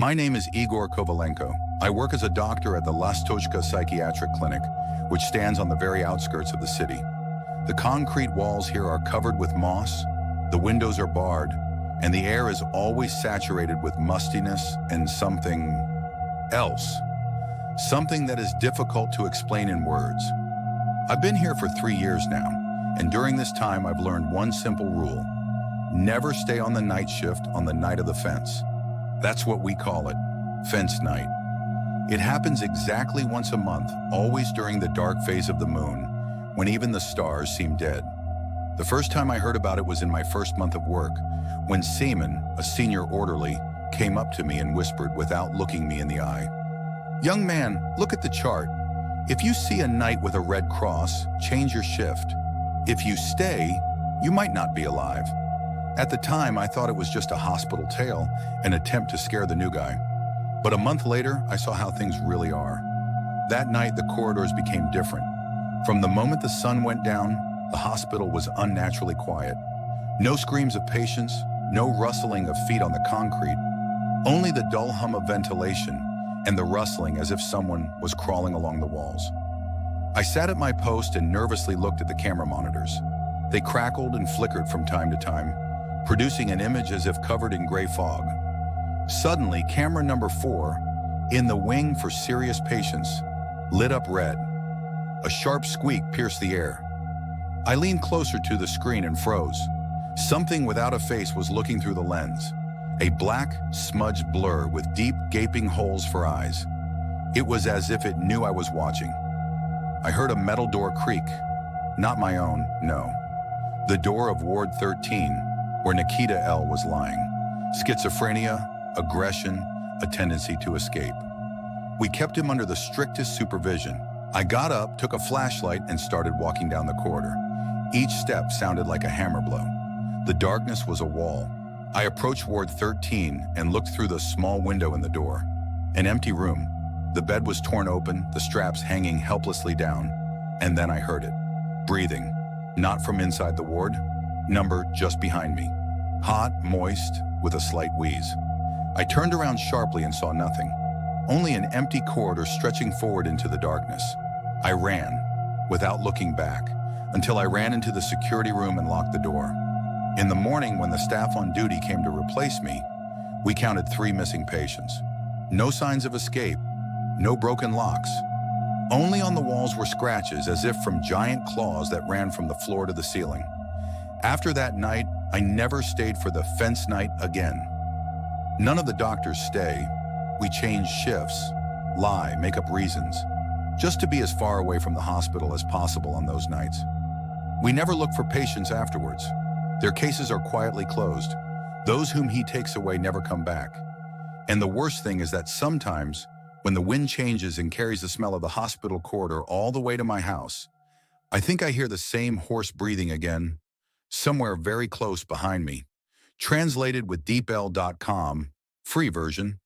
My name is Igor Kovalenko. I work as a doctor at the Lastochka Psychiatric Clinic, which stands on the very outskirts of the city. The concrete walls here are covered with moss, the windows are barred, and the air is always saturated with mustiness and something else. Something that is difficult to explain in words. I've been here for 3 years now, and during this time I've learned one simple rule. Never stay on the night shift on the night of the fence. That's what we call it, fence night. It happens exactly once a month, always during the dark phase of the moon, when even the stars seem dead. The first time I heard about it was in my first month of work, when Seaman, a senior orderly, came up to me and whispered without looking me in the eye. "Young man, look at the chart. If you see a night with a red cross, change your shift. If you stay, you might not be alive." At the time, I thought it was just a hospital tale, an attempt to scare the new guy. But a month later, I saw how things really are. That night, the corridors became different. From the moment the sun went down, the hospital was unnaturally quiet. No screams of patients, no rustling of feet on the concrete, only the dull hum of ventilation and the rustling as if someone was crawling along the walls. I sat at my post and nervously looked at the camera monitors. They crackled and flickered from time to time, producing an image as if covered in gray fog. Suddenly, camera number 4, in the wing for serious patients, lit up red. A sharp squeak pierced the air. I leaned closer to the screen and froze. Something without a face was looking through the lens. A black, smudged blur with deep, gaping holes for eyes. It was as if it knew I was watching. I heard a metal door creak. Not my own, no. The door of Ward 13, where Nikita L. was lying. Schizophrenia, aggression, a tendency to escape. We kept him under the strictest supervision. I got up, took a flashlight, and started walking down the corridor. Each step sounded like a hammer blow. The darkness was a wall. I approached Ward 13 and looked through the small window in the door. An empty room. The bed was torn open, the straps hanging helplessly down. And then I heard it. Breathing. Not from inside the ward. Number just behind me. Hot, moist, with a slight wheeze. I turned around sharply and saw nothing. Only an empty corridor stretching forward into the darkness. I ran, without looking back, until I ran into the security room and locked the door. In the morning, when the staff on duty came to replace me, we counted 3 missing patients. No signs of escape, no broken locks. Only on the walls were scratches, as if from giant claws that ran from the floor to the ceiling. After that night, I never stayed for the fence night again. None of the doctors stay. We change shifts, lie, make up reasons, just to be as far away from the hospital as possible on those nights. We never look for patients afterwards. Their cases are quietly closed. Those whom he takes away never come back. And the worst thing is that sometimes, when the wind changes and carries the smell of the hospital corridor all the way to my house, I think I hear the same hoarse breathing again, somewhere very close behind me. Translated with DeepL.com, free version.